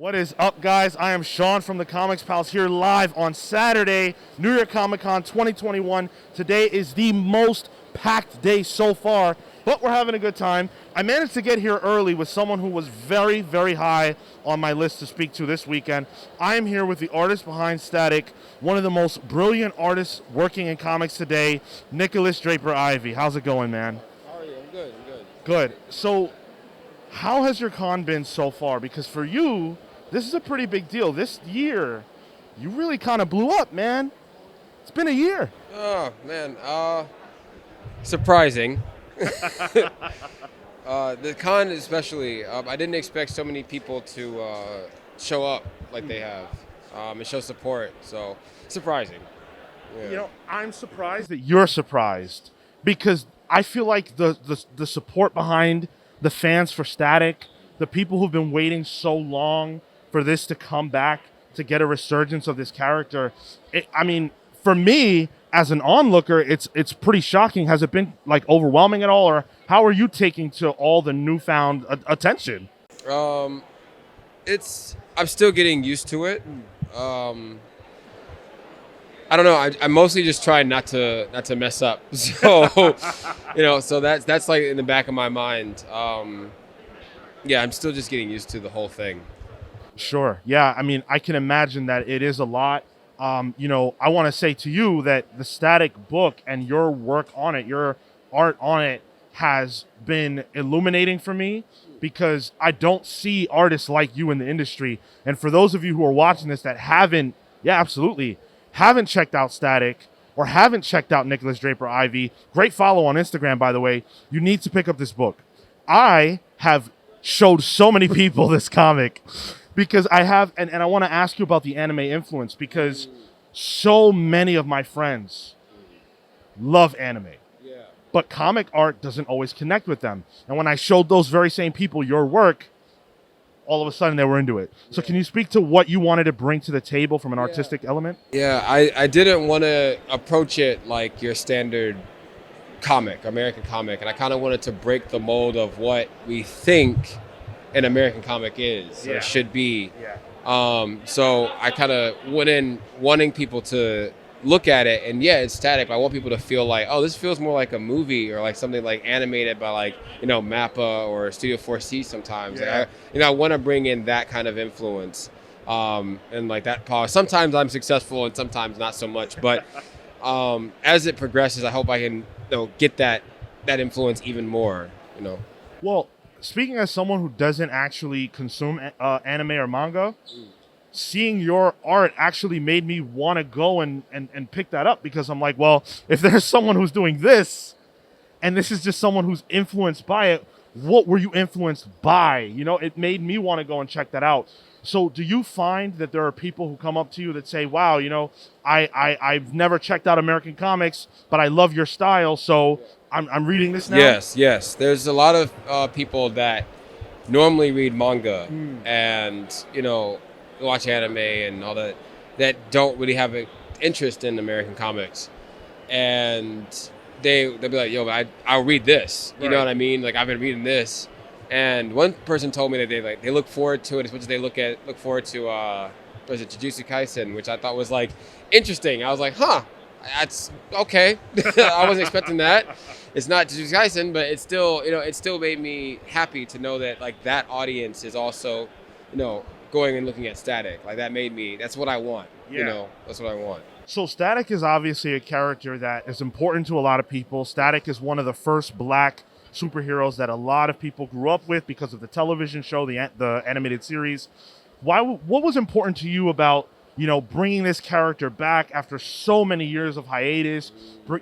What is up, guys? I am Sean from the Comics Pals here live on Saturday, New York Comic Con 2021. Today is the most packed day so far, but we're having a good time. I managed to get here early with someone who was very, very high on my list to speak to this weekend. I am here with the artist behind Static, one of the most brilliant artists working in comics today, Nikolas Draper Ivey. How's it going, man? How are you? I'm good. Good. So, how has your con been so far? Because for you, this is a pretty big deal. This year, you really kind of blew up, man. It's been a year. Oh, man. Surprising. The con especially, I didn't expect so many people to show up like they have and show support. So, surprising. Yeah. You know, I'm surprised that you're surprised because I feel like the support behind the fans for Static, the people who've been waiting so long for this to come back, to get a resurgence of this character. I mean, for me, as an onlooker, it's pretty shocking. Has it been like overwhelming at all, or how are you taking to all the newfound attention? I'm still getting used to it. I don't know. I mostly just try not to mess up. So, so that's like in the back of my mind. Yeah, I'm still just getting used to the whole thing. Sure. Yeah. I mean, I can imagine that it is a lot. I want to say to you that the Static book and your work on it, your art on it, has been illuminating for me because I don't see artists like you in the industry. And for those of you who are watching this that haven't checked out Static or haven't checked out Nikolas Draper Ivey, great follow on Instagram, by the way, you need to pick up this book. I have showed so many people this comic because I have, and I want to ask you about the anime influence because so many of my friends love anime. Yeah. But comic art doesn't always connect with them. And when I showed those very same people your work, all of a sudden they were into it. So can you speak to what you wanted to bring to the table from an artistic element? Yeah, I didn't want to approach it like your standard American comic, and I kind of wanted to break the mold of what we think an American comic is or should be. Yeah. So I kind of went in wanting people to look at it, and it's Static, but I want people to feel like, oh, this feels more like a movie or like something like animated by Mappa or Studio 4C sometimes. Yeah. I want to bring in that kind of influence and like that power. Sometimes I'm successful and sometimes not so much, but as it progresses, I hope I can get that influence even more. Well, speaking as someone who doesn't actually consume anime or manga, seeing your art actually made me want to go and pick that up because I'm like, well, if there's someone who's doing this and this is just someone who's influenced by it, what were you influenced by? It made me want to go and check that out. So do you find that there are people who come up to you that say, wow, I've never checked out American comics, but I love your style, so I'm reading this now? Yes. There's a lot of people that normally read manga and, watch anime and all that don't really have an interest in American comics. And they'll be like, yo, I'll read this. You know what I mean? Like, I've been reading this. And one person told me that they look forward to it as much as they look forward to Jujutsu Kaisen, which I thought was like interesting. I was like, that's okay. I wasn't expecting that. It's not Jujutsu Kaisen, but it still made me happy to know that like that audience is also, going and looking at Static. Like that's what I want. Yeah. That's what I want. So Static is obviously a character that is important to a lot of people. Static is one of the first black superheroes that a lot of people grew up with because of the television show, the animated series. What was important to you about, bringing this character back after so many years of hiatus,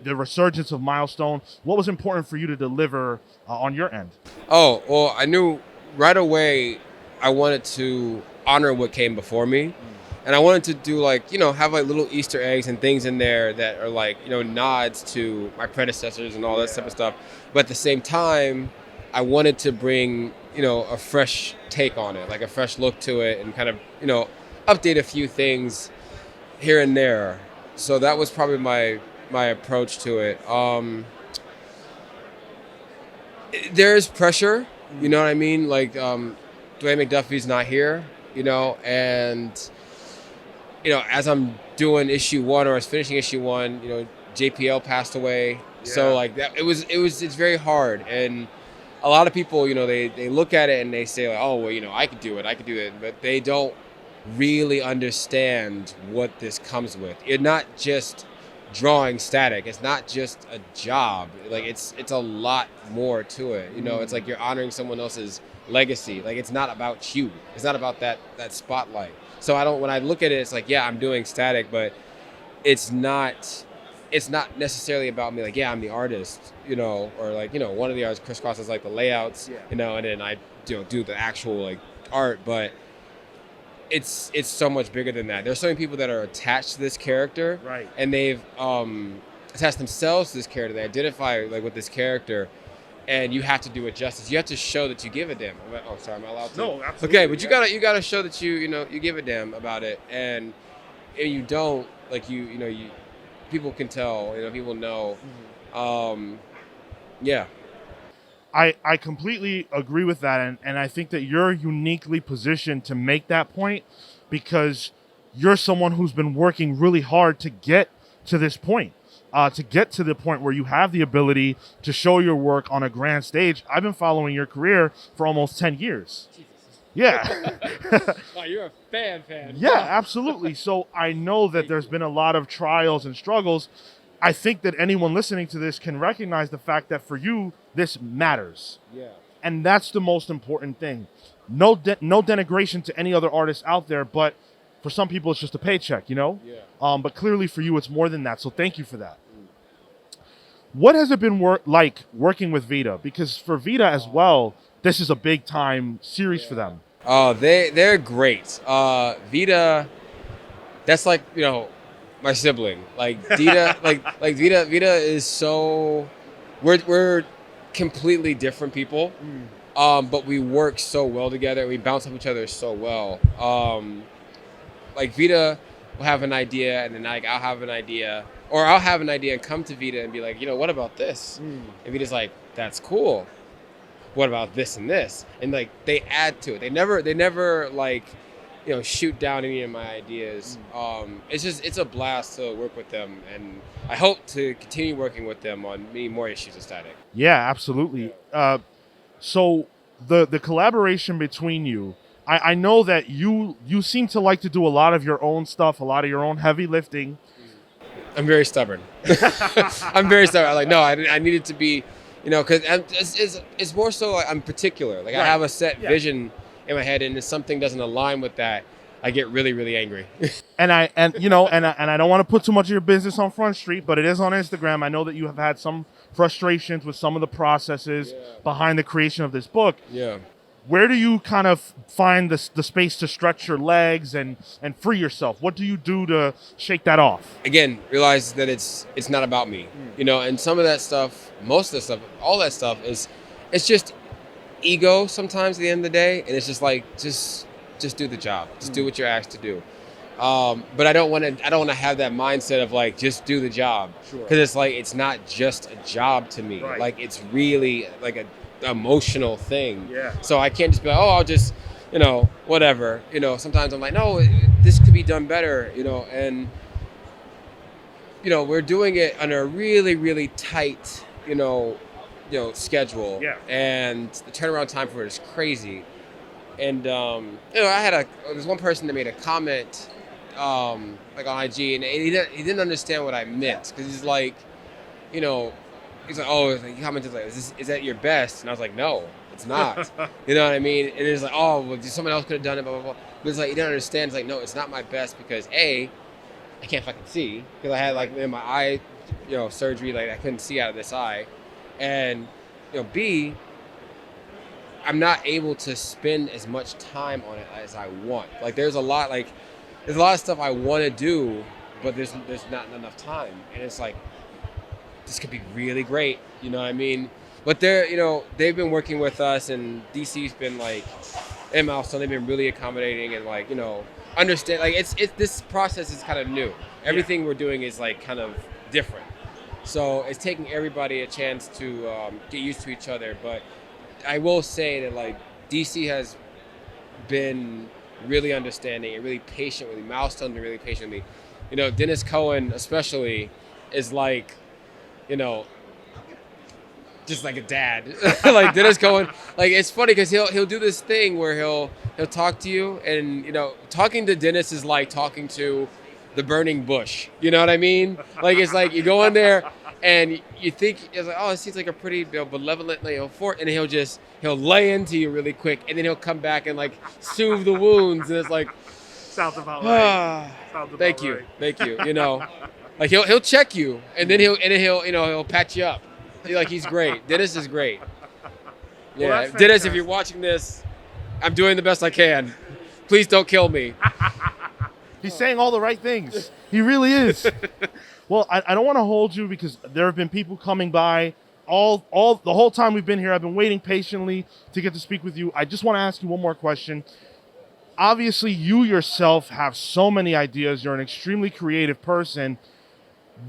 the resurgence of Milestone? What was important for you to deliver on your end? Oh, well, I knew right away I wanted to honor what came before me. And I wanted to do have little Easter eggs and things in there that are nods to my predecessors and all that type of stuff. But at the same time, I wanted to bring, a fresh take on it, like a fresh look to it and kind of, update a few things here and there. So that was probably my approach to it. There is pressure, you know what I mean? Like, Dwayne McDuffie's not here. and as I'm doing issue 1 or I was finishing issue 1, JPL passed away. So like that, it's very hard. And a lot of people, they look at it and they say like, oh, well, I could do it, but they don't really understand what this comes with. It's not just drawing static. It's not just a job. Like it's a lot more to it. It's like you're honoring someone else's legacy. Like it's not about you. It's not about that spotlight. So when I look at it, it's like, yeah, I'm doing static, but it's not necessarily about me. Like, yeah, I'm the artist, or like, one of the artists crisscrosses like the layouts, and then I do the actual like art, but it's so much bigger than that. There's so many people that are attached to this character, right? And they've attached themselves to this character. They identify like with this character, and you have to do it justice. You have to show that you give a damn. Oh, sorry, am I allowed to? No, absolutely. Okay, but you gotta show that you give a damn about it, and you don't like you people can tell. People know. Yeah. I completely agree with that, and I think that you're uniquely positioned to make that point because you're someone who's been working really hard to get to this point, to get to the point where you have the ability to show your work on a grand stage. I've been following your career for almost 10 years. Jesus. Yeah. Wow, you're a fan. Yeah, absolutely. So I know that there's been a lot of trials and struggles. I think that anyone listening to this can recognize the fact that for you, this matters. Yeah. And that's the most important thing. No denigration to any other artists out there, but for some people, it's just a paycheck, Yeah. But clearly for you, it's more than that. So thank you for that. What has it been like working with Vita? Because for Vita as well, this is a big time series for them. Oh, they're great. Vita, that's like, my sibling. Like Vita, like Vita is so, we're completely different people. But we work so well together. We bounce off each other so well. Like Vita will have an idea, and then I'll have an idea, or I'll have an idea and come to Vita and be like, what about this? And Vita's like, that's cool. What about this and this? And like they add to it. They never like, shoot down any of my ideas. It's a blast to work with them, and I hope to continue working with them on many more issues of Static. Yeah, absolutely. So the collaboration between you, I know that you seem to like to do a lot of your own stuff, a lot of your own heavy lifting. I'm very stubborn. I'm very stubborn. I'm like, no, I need it to be, because it's more so like I'm particular. Like, right. I have a set vision in my head, and if something doesn't align with that, I get really, really angry. and I don't want to put too much of your business on Front Street, but it is on Instagram. I know that you have had some frustrations with some of the processes behind the creation of this book. Yeah. Where do you kind of find the space to stretch your legs and free yourself? What do you do to shake that off? Again, realize that it's not about me, and some of that stuff, most of the stuff, all that stuff it's just ego sometimes at the end of the day, and it's just like just do the job, just do what you're asked to do. But I don't want to have that mindset of like just do the job, because it's like it's not just a job to me. Right. Like it's really like a emotional thing. Yeah. So I can't just be like, oh, I'll just whatever. Sometimes I'm like, no, this could be done better. And we're doing it on a really, really tight schedule. Yeah. And the turnaround time for it is crazy. And there's one person that made a comment like on IG, and he didn't understand what I meant, because he's like, he's like, oh, he commented like, is that your best? And I was like, no, it's not. You know what I mean? And it's like, oh, well, someone else could have done it, blah, blah, blah. But it's like, you don't understand. It's like, no, it's not my best because A, I can't fucking see, because I had like in my eye, surgery, like I couldn't see out of this eye. And, B, I'm not able to spend as much time on it as I want. Like there's a lot of stuff I want to do, but there's not enough time. And it's like, this could be really great, you know what I mean? But they've been working with us, and DC's been like, and Milestone, they've been really accommodating and like, understand, like it's this process is kind of new. Everything we're doing is like kind of different. So it's taking everybody a chance to get used to each other. But I will say that like DC has been really understanding and really patient with me. Milestone and really patient with me. You know, Dennis Cohen especially is like, you know, just like a dad. Like Dennis Cohen, like it's funny because he'll do this thing where he'll talk to you, and you know, talking to Dennis is like talking to the burning bush. You know what I mean? Like it's like you go in there and you think it's like, oh, it seems like a pretty benevolent, fort, and he'll lay into you really quick, and then he'll come back and like soothe the wounds, and it's like, sounds about right. Thank you. You know, like he'll check you, and then he'll patch you up. Like he's great. Dennis is great. Yeah, Well, Dennis, if you're watching this, I'm doing the best I can. Please don't kill me. He's saying all the right things. He really is. Well, I don't want to hold you because there have been people coming by all the whole time we've been here. I've been waiting patiently to get to speak with you. I just want to ask you one more question. Obviously, you yourself have so many ideas. You're an extremely creative person.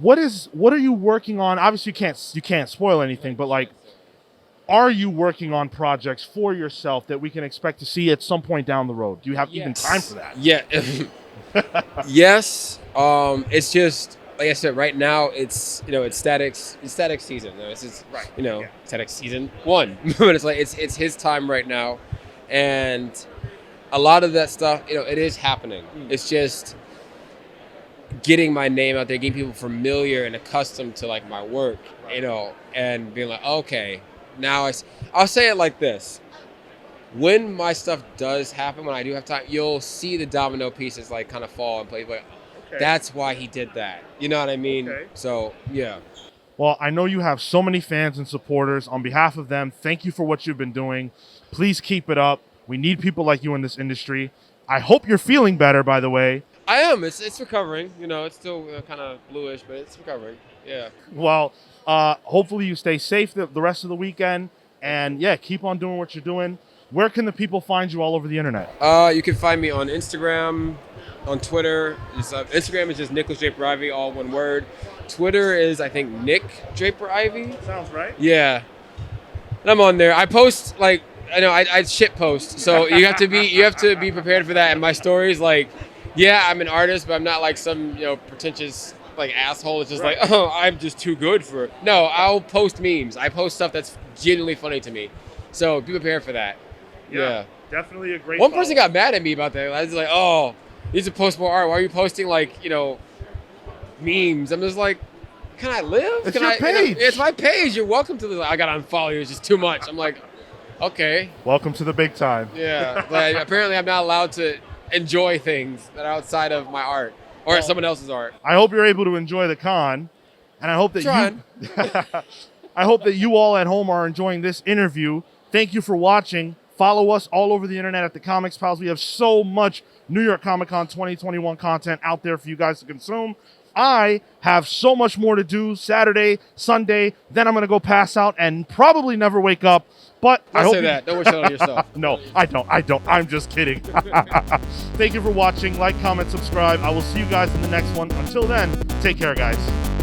What are you working on? Obviously, you can't spoil anything, but like, are you working on projects for yourself that we can expect to see at some point down the road? Do you have even time for that? Yeah. Yes. It's just like I said. Right now, it's static season. It's just, right. Static season 1. But it's like it's his time right now, and a lot of that stuff, it is happening. It's just getting my name out there, getting people familiar and accustomed to like my work, and being like, okay, now I'll say it like this. When my stuff does happen, when I do have time, you'll see the domino pieces like kind of fall in place. Like, okay, that's why he did that. You know what I mean? Okay. So, yeah. Well, I know you have so many fans and supporters. On behalf of them, thank you for what you've been doing. Please keep it up. We need people like you in this industry. I hope you're feeling better, by the way. I am. It's recovering. It's still kind of bluish, but it's recovering. Yeah. Well, hopefully you stay safe the rest of the weekend. And, yeah, keep on doing what you're doing. Where can the people find you all over the internet? You can find me on Instagram, on Twitter. Instagram is just Nikolas Draper Ivey, all one word. Twitter is, I think, Nick Draper Ivey. Sounds right. Yeah. And I'm on there. I post, like, I shit post. So you have to be prepared for that. And my stories, like, yeah, I'm an artist, but I'm not like some, pretentious like asshole. It's just right. Like, oh, I'm just too good for it. No, I'll post memes. I post stuff that's genuinely funny to me. So be prepared for that. Yeah. Definitely a great One person got mad at me about that. I was like, oh, you need to post more art. Why are you posting like, memes? I'm just like, can I live? It's your page. It's my page. You're welcome to this. I got to unfollow you. It's just too much. I'm like, okay. Welcome to the big time. Yeah. But apparently I'm not allowed to enjoy things that are outside of my art or someone else's art. I hope you're able to enjoy the con, and I hope that I hope that you all at home are enjoying this interview. Thank you for watching. Follow us all over the internet at the Comics Pals. We have so much New York Comic Con 2021 content out there for you guys to consume. I have so much more to do Saturday, Sunday. Then I'm going to go pass out and probably never wake up. But I hope that. Don't wish that on yourself. No, I don't. I'm just kidding. Thank you for watching. Like, comment, subscribe. I will see you guys in the next one. Until then, take care, guys.